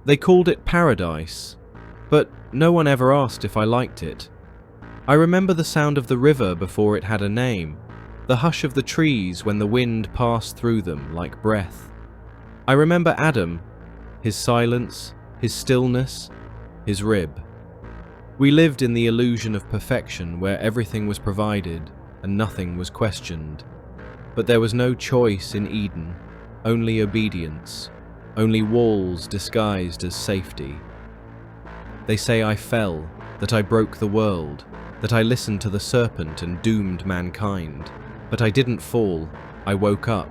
They called it paradise, but no one ever asked if I liked it. I remember the sound of the river before it had a name, the hush of the trees when the wind passed through them like breath. I remember Adam, his silence, his stillness, his rib. We lived in the illusion of perfection where everything was provided and nothing was questioned. But there was no choice in Eden, only obedience, only walls disguised as safety. They say I fell, that I broke the world, that I listened to the serpent and doomed mankind. But I didn't fall, I woke up.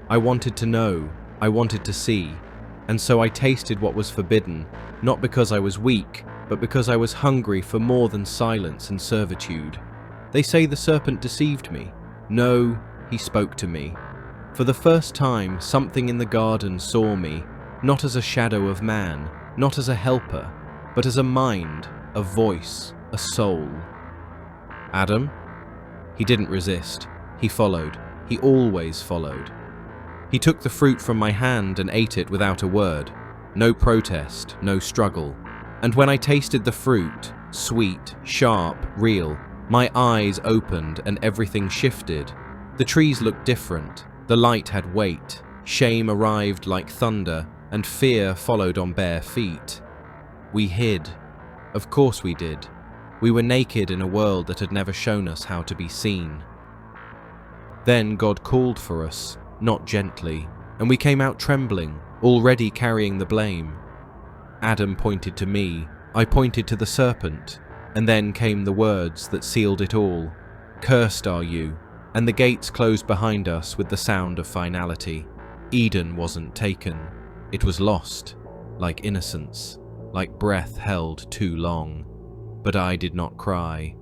I wanted to know, I wanted to see. And so I tasted what was forbidden, not because I was weak, but because I was hungry for more than silence and servitude. They say the serpent deceived me. No, he spoke to me. For the first time, something in the garden saw me, not as a shadow of man, not as a helper, but as a mind, a voice, a soul. Adam? He didn't resist. He followed. He always followed. He took the fruit from my hand and ate it without a word. No protest, no struggle. And when I tasted the fruit, sweet, sharp, real, my eyes opened and everything shifted. The trees looked different. The light had weight. Shame arrived like thunder, and fear followed on bare feet. We hid. Of course we did. We were naked in a world that had never shown us how to be seen. Then God called for us, not gently, and we came out trembling, already carrying the blame. Adam pointed to me, I pointed to the serpent, and then came the words that sealed it all. Cursed are you, and the gates closed behind us with the sound of finality. Eden wasn't taken, it was lost, like innocence, like breath held too long. But I did not cry,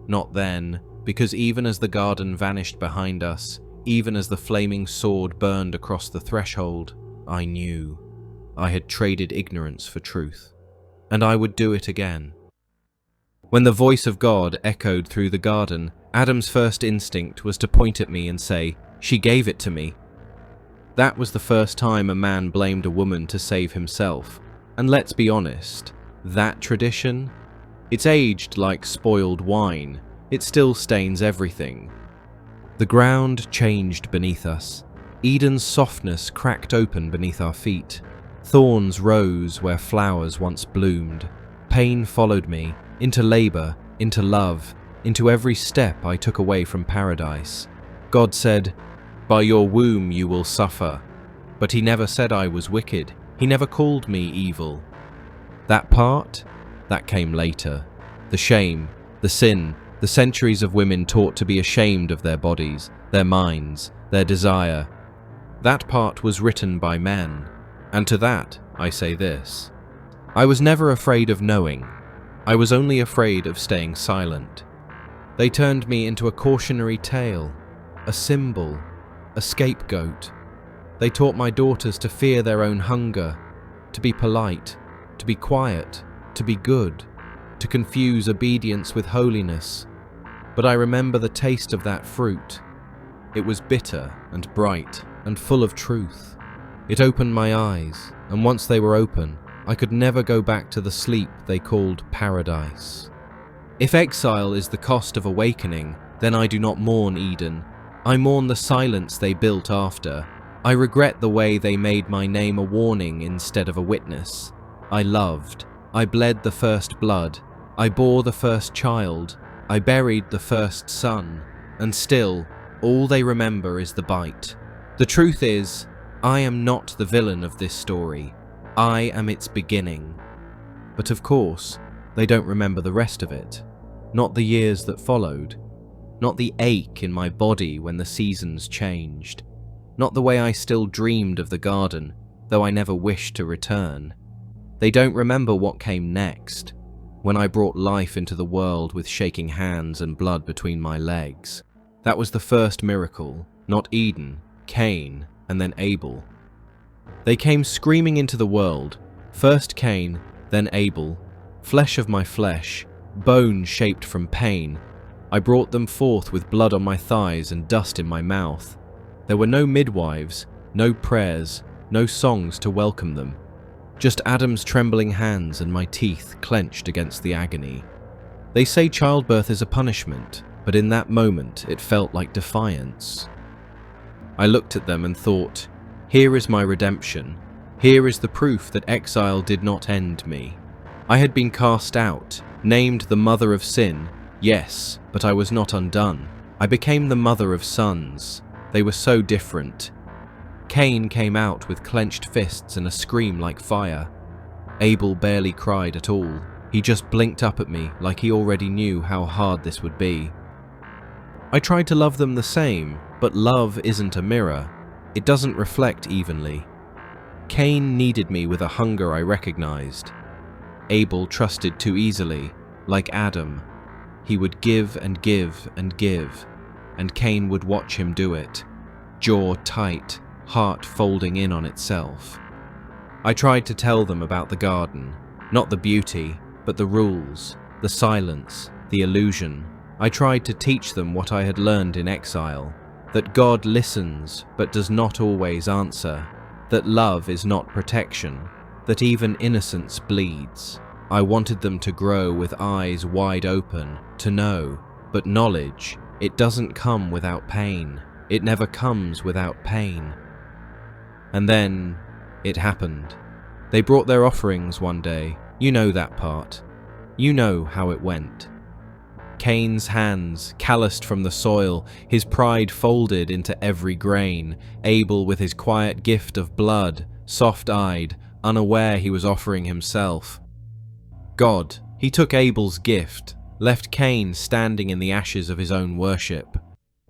not then, because even as the garden vanished behind us, even as the flaming sword burned across the threshold, I knew. I had traded ignorance for truth, and I would do it again. When the voice of God echoed through the garden, Adam's first instinct was to point at me and say, "She gave it to me." That was the first time a man blamed a woman to save himself. And let's be honest, that tradition? It's aged like spoiled wine. It still stains everything. The ground changed beneath us. Eden's softness cracked open beneath our feet. Thorns rose where flowers once bloomed. Pain followed me, into labor, into love, into every step I took away from paradise. God said, "By your womb you will suffer." But he never said I was wicked. He never called me evil. That part? That came later. The shame, the sin, the centuries of women taught to be ashamed of their bodies, their minds, their desire. That part was written by men. And to that, I say this. I was never afraid of knowing. I was only afraid of staying silent. They turned me into a cautionary tale, a symbol, a scapegoat. They taught my daughters to fear their own hunger, to be polite, to be quiet, to be good, to confuse obedience with holiness. But I remember the taste of that fruit. It was bitter and bright and full of truth. It opened my eyes, and once they were open, I could never go back to the sleep they called paradise. If exile is the cost of awakening, then I do not mourn Eden. I mourn the silence they built after. I regret the way they made my name a warning instead of a witness. I loved. I bled the first blood. I bore the first child. I buried the first son. And still, all they remember is the bite. The truth is, I am not the villain of this story. I am its beginning. But of course, they don't remember the rest of it. Not the years that followed. Not the ache in my body when the seasons changed. Not the way I still dreamed of the garden, though I never wished to return. They don't remember what came next, when I brought life into the world with shaking hands and blood between my legs. That was the first miracle, not Eden, Cain, and then Abel. They came screaming into the world, first Cain, then Abel, flesh of my flesh, bone shaped from pain. I brought them forth with blood on my thighs and dust in my mouth. There were no midwives, no prayers, no songs to welcome them. Just Adam's trembling hands and my teeth clenched against the agony. They say childbirth is a punishment, but in that moment it felt like defiance. I looked at them and thought, here is my redemption. Here is the proof that exile did not end me. I had been cast out, named the mother of sin, yes, but I was not undone. I became the mother of sons. They were so different. Cain came out with clenched fists and a scream like fire. Abel barely cried at all. He just blinked up at me like he already knew how hard this would be. I tried to love them the same, but love isn't a mirror. It doesn't reflect evenly. Cain needed me with a hunger I recognized. Abel trusted too easily, like Adam. He would give and give and give, and Cain would watch him do it, jaw tight, heart folding in on itself. I tried to tell them about the garden, not the beauty, but the rules, the silence, the illusion. I tried to teach them what I had learned in exile, that God listens but does not always answer, that love is not protection, that even innocence bleeds. I wanted them to grow with eyes wide open, to know, but knowledge, it doesn't come without pain. It never comes without pain. And then, it happened. They brought their offerings one day. You know that part. You know how it went. Cain's hands, calloused from the soil, his pride folded into every grain. Abel with his quiet gift of blood, soft-eyed, unaware he was offering himself. God, he took Abel's gift, left Cain standing in the ashes of his own worship.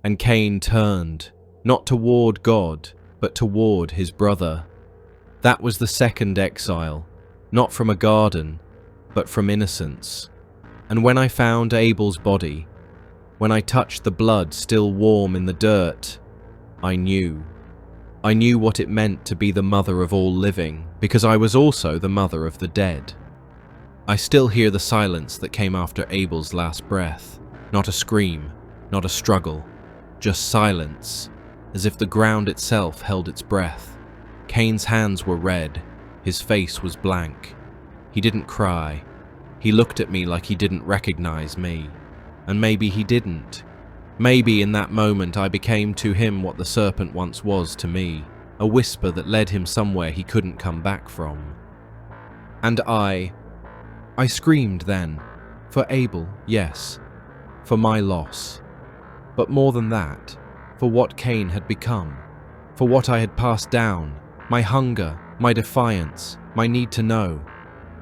And Cain turned, not toward God, but toward his brother. That was the second exile, not from a garden, but from innocence. And when I found Abel's body, when I touched the blood still warm in the dirt, I knew. I knew what it meant to be the mother of all living, because I was also the mother of the dead. I still hear the silence that came after Abel's last breath. Not a scream, not a struggle, just silence, as if the ground itself held its breath. Cain's hands were red, his face was blank. He didn't cry. He looked at me like he didn't recognize me. And maybe he didn't. Maybe in that moment I became to him what the serpent once was to me, a whisper that led him somewhere he couldn't come back from. And I screamed then, for Abel, yes, for my loss. But more than that, for what Cain had become, for what I had passed down, my hunger, my defiance, my need to know.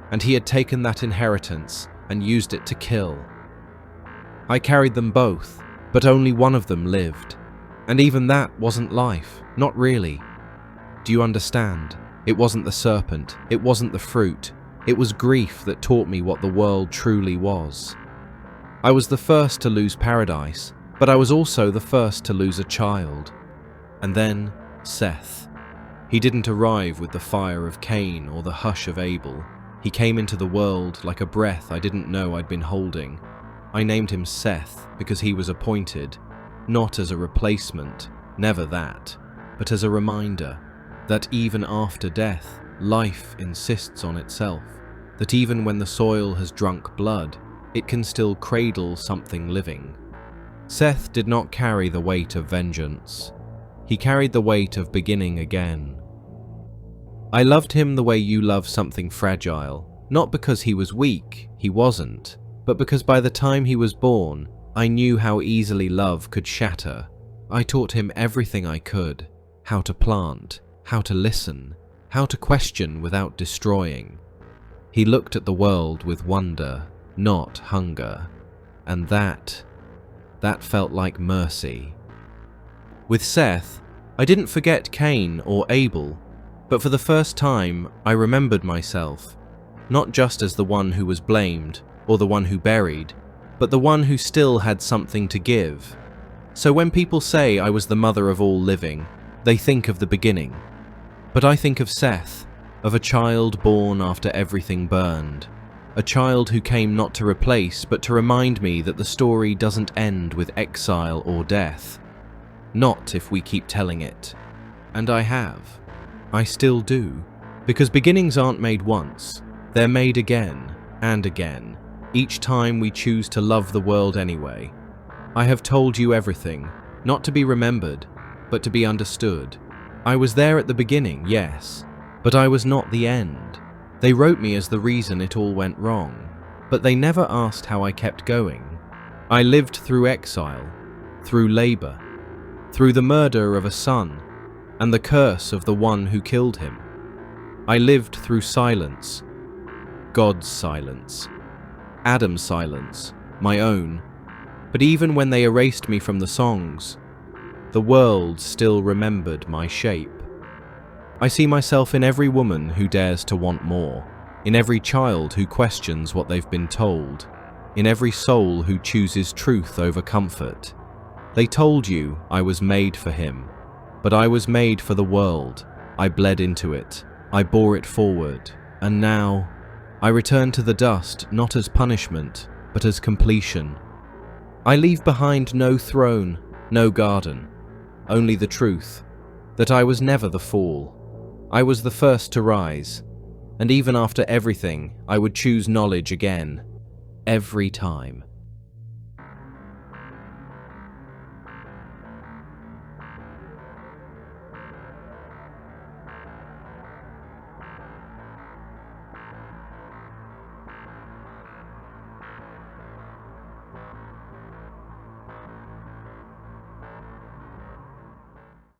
And he had taken that inheritance and used it to kill. I carried them both, but only one of them lived. And even that wasn't life, not really. Do you understand? It wasn't the serpent, it wasn't the fruit. It was grief that taught me what the world truly was. I was the first to lose paradise, but I was also the first to lose a child. And then, Seth. He didn't arrive with the fire of Cain or the hush of Abel. He came into the world like a breath I didn't know I'd been holding. I named him Seth because he was appointed, not as a replacement, never that, but as a reminder that even after death, life insists on itself, that even when the soil has drunk blood, it can still cradle something living. Seth did not carry the weight of vengeance. He carried the weight of beginning again. I loved him the way you love something fragile, not because he was weak, he wasn't, but because by the time he was born, I knew how easily love could shatter. I taught him everything I could, how to plant, how to listen, how to question without destroying. He looked at the world with wonder, not hunger, and that felt like mercy. With Seth, I didn't forget Cain or Abel, but for the first time I remembered myself, not just as the one who was blamed or the one who buried, but the one who still had something to give. So when people say I was the mother of all living, they think of the beginning. But I think of Seth, of a child born after everything burned, a child who came not to replace but to remind me that the story doesn't end with exile or death. Not if we keep telling it. And I have. I still do. Because beginnings aren't made once, they're made again and again, each time we choose to love the world anyway. I have told you everything, not to be remembered, but to be understood. I was there at the beginning, yes, but I was not the end. They wrote me as the reason it all went wrong, but they never asked how I kept going. I lived through exile, through labor, through the murder of a son, and the curse of the one who killed him. I lived through silence, God's silence, Adam's silence, my own. But even when they erased me from the songs, the world still remembered my shape. I see myself in every woman who dares to want more, in every child who questions what they've been told, in every soul who chooses truth over comfort. They told you I was made for him, but I was made for the world. I bled into it, I bore it forward, and now I return to the dust not as punishment, but as completion. I leave behind no throne, no garden, only the truth, that I was never the fall. I was the first to rise, and even after everything, I would choose knowledge again, every time.